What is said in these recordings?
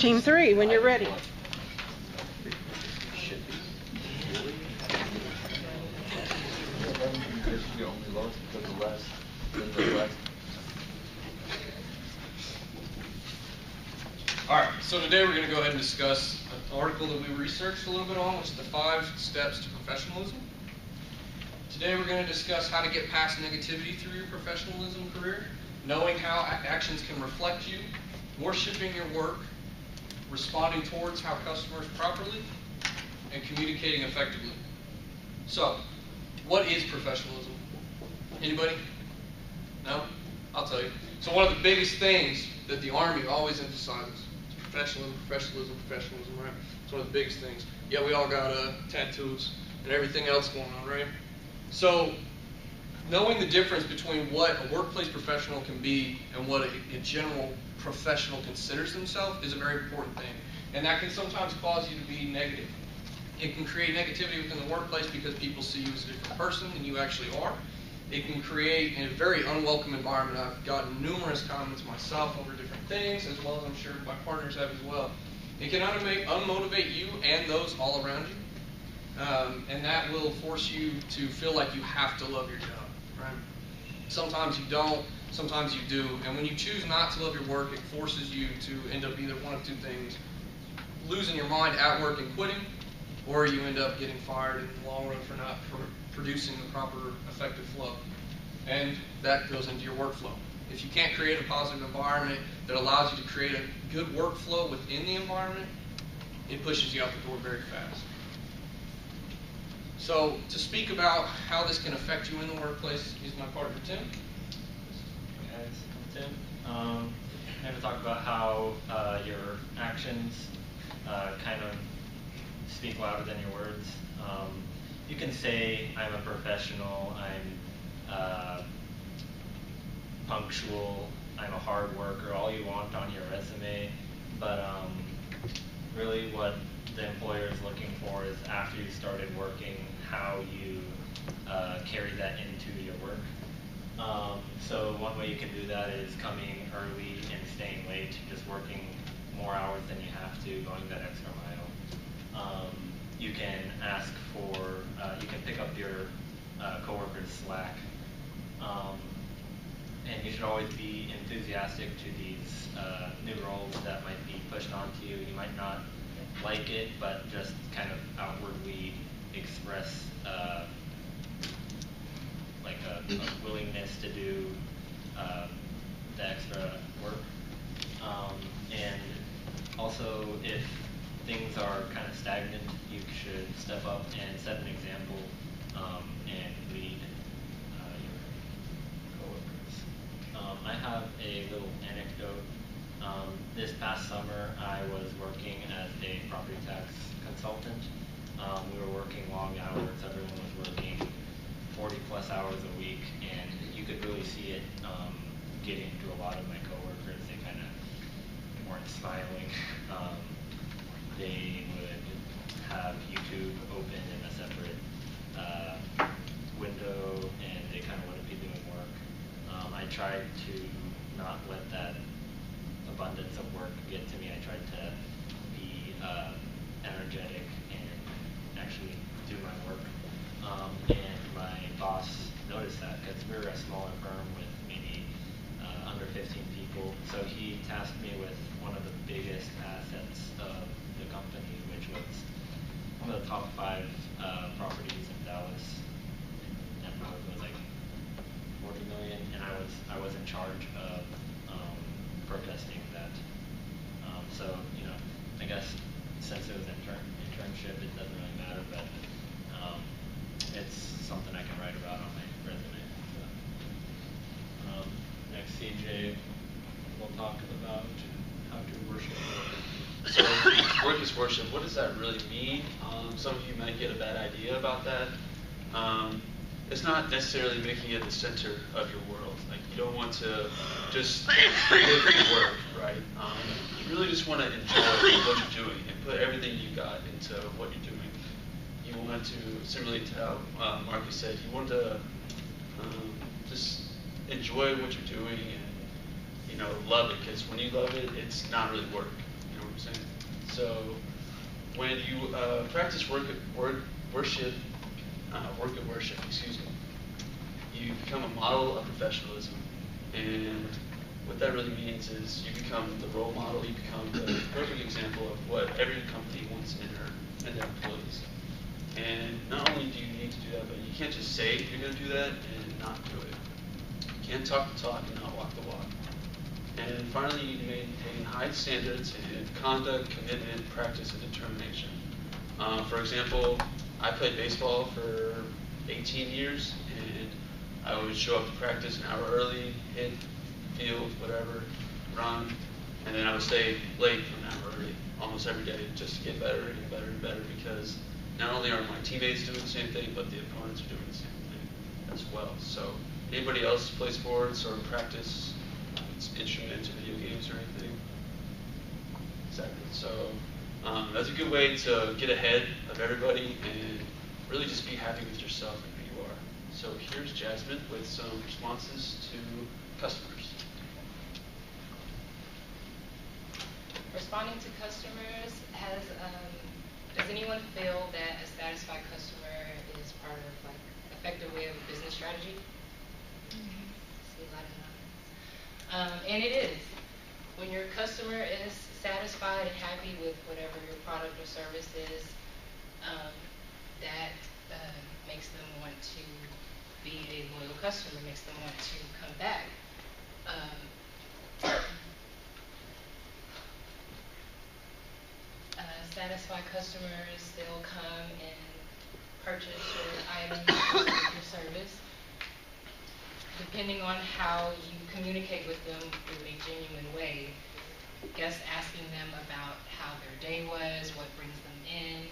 Team 3, when you're ready. Alright, so today we're going to go ahead and discuss an article that we researched a little bit on, which is the 5 steps to professionalism. Today we're going to discuss how to get past negativity through your professionalism career, knowing how actions can reflect you, worshiping your work, responding towards how customers properly, and communicating effectively. So, what is professionalism? Anybody? No? I'll tell you. So one of the biggest things that the Army always emphasizes is professionalism, right? It's one of the biggest things. Yeah, we all got tattoos and everything else going on, right? So, knowing the difference between what a workplace professional can be and what a general professional considers themselves is a very important thing. And that can sometimes cause you to be negative. It can create negativity within the workplace because people see you as a different person than you actually are. It can create a very unwelcome environment. I've gotten numerous comments myself over different things, as well as I'm sure my partners have as well. It can unmotivate you and those all around you. And that will force you to feel like you have to love your job, right? Sometimes you don't, sometimes you do. And when you choose not to love your work, it forces you to end up either one of two things: losing your mind at work and quitting, or you end up getting fired in the long run for not producing the proper effective flow. And that goes into your workflow. If you can't create a positive environment that allows you to create a good workflow within the environment, it pushes you out the door very fast. So to speak about how this can affect you in the workplace is my partner, Tim. Hey guys, I'm Tim. I'm going to talk about how your actions kind of speak louder than your words. You can say, I'm a professional, I'm punctual, I'm a hard worker, all you want on your resume, but really what the employer is looking for is after you started working, how you carry that into your work. So one way you can do that is coming early and staying late, just working more hours than you have to, going that extra mile. You can ask for, you can pick up your coworkers' slack. And you should always be enthusiastic to these new roles that might be pushed onto you. You might not like it, but just kind of outwardly express like a willingness to do the extra work. And also, if things are kind of stagnant, you should step up and set an example and lead your coworkers. I have a little anecdote. This past summer, I was working as a property tax consultant. We were working long hours. Everyone was working 40 plus hours a week, and you could really see it getting to a lot of my coworkers. They kind of weren't smiling. They would have YouTube open in a separate window, and they kind of wouldn't be doing work. I tried to not let that abundance of work get to me. I tried to be energetic and actually do my work. And my boss noticed that because we were a smaller firm with maybe under 15 people. So he tasked me with one of the biggest assets of the company, which was one of the top 5 properties in Dallas. And it was like 40 million, and I was in charge of protesting that. So I guess since it was internship, it doesn't really matter, but it's something I can write about on my resume. So, next, CJ will talk about how to worship. So, work is worship. What does that really mean? Some of you might get a bad idea about that. It's not necessarily making it the center of your world. Like, you don't want to just live your work, right? You really just want to enjoy what you're doing and put everything you got into what you're doing. You want to, similarly to how Marcus said, you want to just enjoy what you're doing and love it. Because when you love it, it's not really work. You know what I'm saying? So when you practice work at worship, excuse me, you become a model of professionalism. And what that really means is you become the role model, you become the perfect example of what every company wants in their employees. And not only do you need to do that, but you can't just say you're going to do that and not do it. You can't talk the talk and not walk the walk. And finally, you maintain high standards in conduct, commitment, practice, and determination. For example, I played baseball for 18 years, and I would show up to practice an hour early, hit, field, whatever, run, and then I would stay late an hour early almost every day just to get better and better and better, because not only are my teammates doing the same thing, but the opponents are doing the same thing as well. So anybody else play sports or practice instruments or video games or anything? Exactly. So that's a good way to get ahead of everybody and really just be happy with yourself and who you are. So here's Jasmine with some responses to customers. Responding to customers, does anyone feel that a satisfied customer is part of like effective way of a business strategy? See a lot of nods. And it is. When your customer is satisfied and happy with whatever your product or service is, that makes them want to be a loyal customer, makes them want to come back. Satisfied customers, they'll come and purchase your items or your service. Depending on how you communicate with them through a genuine way, guess asking them about how their day was, what brings them in,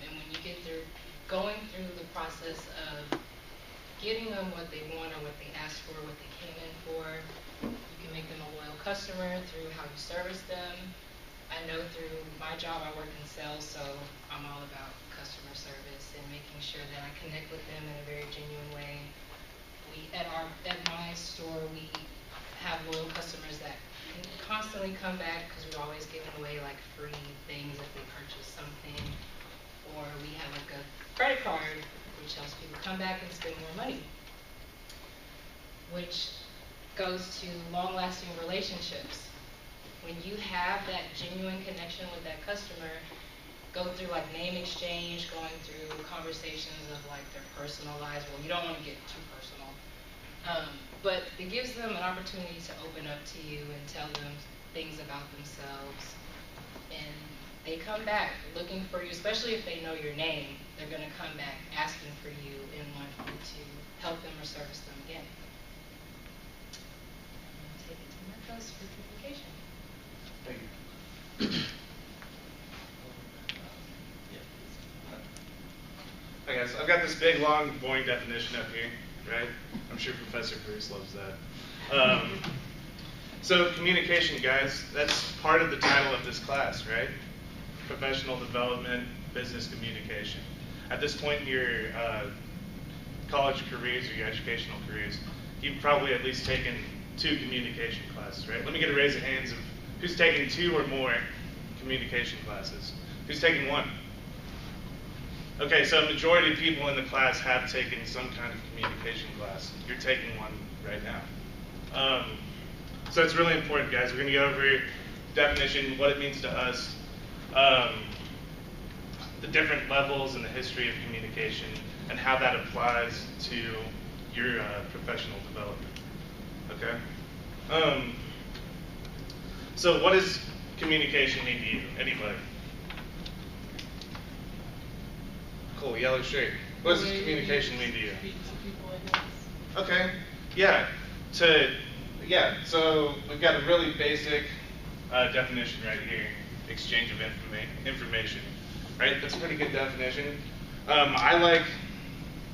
and when you get through going through the process of giving them what they want or what they asked for, what they came in for, you can make them a loyal customer through how you service them. I know through my job, I work in sales, so I'm all about customer service and making sure that I connect with them in a very genuine way. At my store, we have loyal customers that can constantly come back because we're always giving away like free things if they purchase something, or we have like a credit card which helps people come back and spend more money, which goes to long-lasting relationships. When you have that genuine connection with that customer, go through like name exchange, going through conversations of like their personal lives. Well, you don't want to get too personal. But it gives them an opportunity to open up to you and tell them things about themselves. And they come back looking for you, especially if they know your name. They're going to come back asking for you and want you to help them or service them again. Take it to Marcos for duplication. Thank you. Okay, so I've got this big, long, boring definition up here, right? I'm sure Professor Bruce loves that. So communication, guys, that's part of the title of this class, right? Professional development, business communication. At this point in your college careers or your educational careers, you've probably at least taken 2 communication classes, right? Let me get a raise of hands of who's taken 2 or more communication classes. Who's taken 1? Okay, so a majority of people in the class have taken some kind of communication class. You're taking one right now. So it's really important, guys. We're going to go over definition, what it means to us, the different levels in the history of communication, and how that applies to your professional development. Okay? So what does communication mean to you? Anybody? Cool, yellow shirt. What does communication mean to you? Okay, yeah. So we've got a really basic definition right here. Exchange of information, right? That's a pretty good definition. I like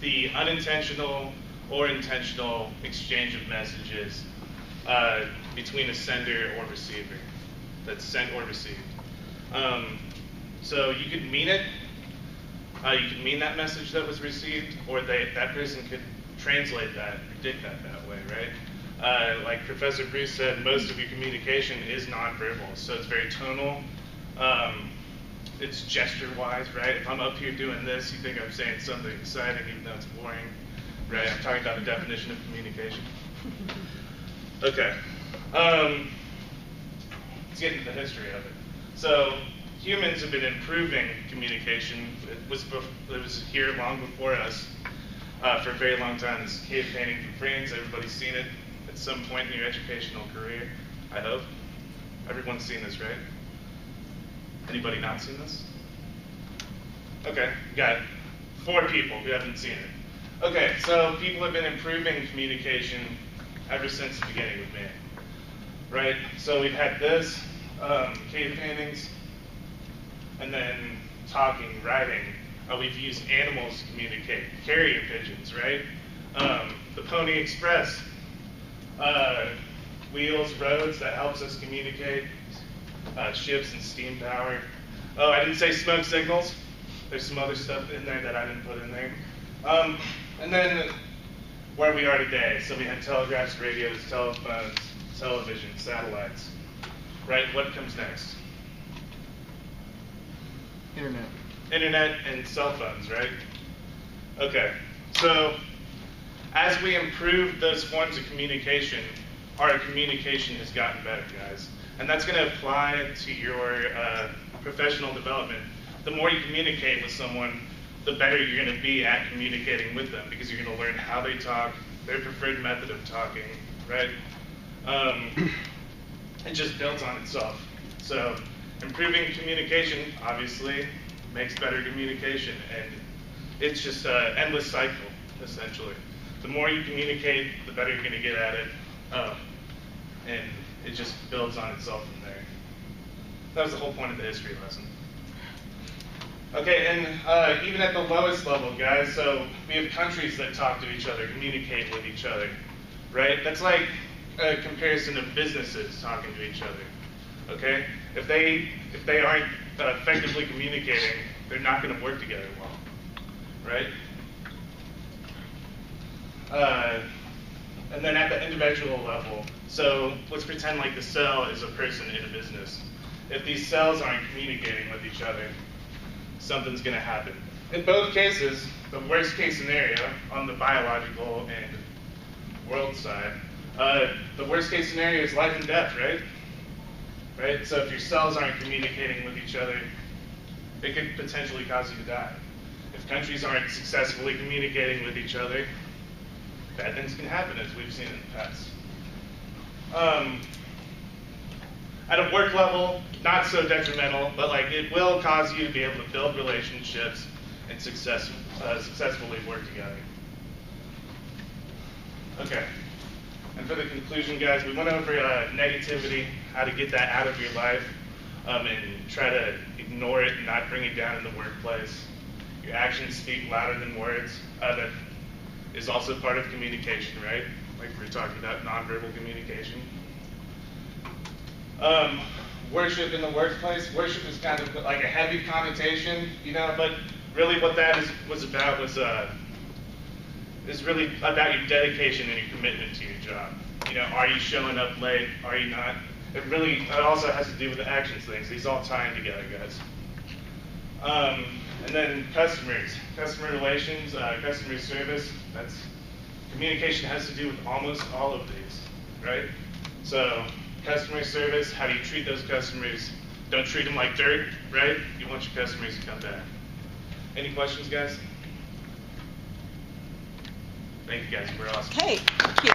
the unintentional or intentional exchange of messages between a sender or receiver, that's sent or received. So you could mean it. You could mean that message that was received, or that person could translate that, predict that way, right? Like Professor Bruce said, most of your communication is nonverbal, so it's very tonal. It's gesture-wise, right? If I'm up here doing this, you think I'm saying something exciting, even though it's boring, right? I'm talking about the definition of communication. Okay. Let's get into the history of it. So, humans have been improving communication. It was here long before us for a very long time. This cave painting from France, everybody's seen it at some point in your educational career, I hope. Everyone's seen this, right? Anybody not seen this? Okay, got 4 people who haven't seen it. Okay, so people have been improving communication ever since the beginning of man, right? So we've had this, cave paintings, and then talking, writing. We've used animals to communicate, carrier pigeons, right? The Pony Express, wheels, roads, that helps us communicate. Ships and steam power. Oh, I didn't say smoke signals. There's some other stuff in there that I didn't put in there. And then where we are today. So we have telegraphs, radios, telephones, television, satellites. Right? What comes next? Internet. Internet and cell phones, right? Okay. So as we improve those forms of communication, our communication has gotten better, guys. And that's going to apply to your professional development. The more you communicate with someone, the better you're going to be at communicating with them, because you're going to learn how they talk, their preferred method of talking, right? It just builds on itself. So improving communication, obviously, makes better communication. And it's just an endless cycle, essentially. The more you communicate, the better you're going to get at it. And it just builds on itself from there. That was the whole point of the history lesson. Okay, and even at the lowest level, guys, so we have countries that talk to each other, communicate with each other, right? That's like a comparison of businesses talking to each other, okay? If they aren't effectively communicating, they're not going to work together well, right? And then at the individual level, so let's pretend like the cell is a person in a business. If these cells aren't communicating with each other, something's going to happen. In both cases, the worst case scenario on the biological and world side, the worst case scenario is life and death, right? Right? So if your cells aren't communicating with each other, it could potentially cause you to die. If countries aren't successfully communicating with each other, bad things can happen, as we've seen in the past. At a work level, not so detrimental, but like it will cause you to be able to build relationships and successfully work together. Okay. And for the conclusion, guys, we went over negativity, how to get that out of your life, and try to ignore it and not bring it down in the workplace. Your actions speak louder than words. That is also part of communication, right? Like we were talking about nonverbal communication. Worship in the workplace. Worship is kind of like a heavy connotation, you know, but really what that was about was is really about your dedication and your commitment to your job. You know, are you showing up late? Are you not? It also has to do with the actions things. These all tie in together, guys. And then customers, customer relations, customer service. That's communication has to do with almost all of these, right? So customer service, how do you treat those customers? Don't treat them like dirt, right? You want your customers to come back. Any questions, guys? Thank you, guys. We're awesome. Okay, thank you.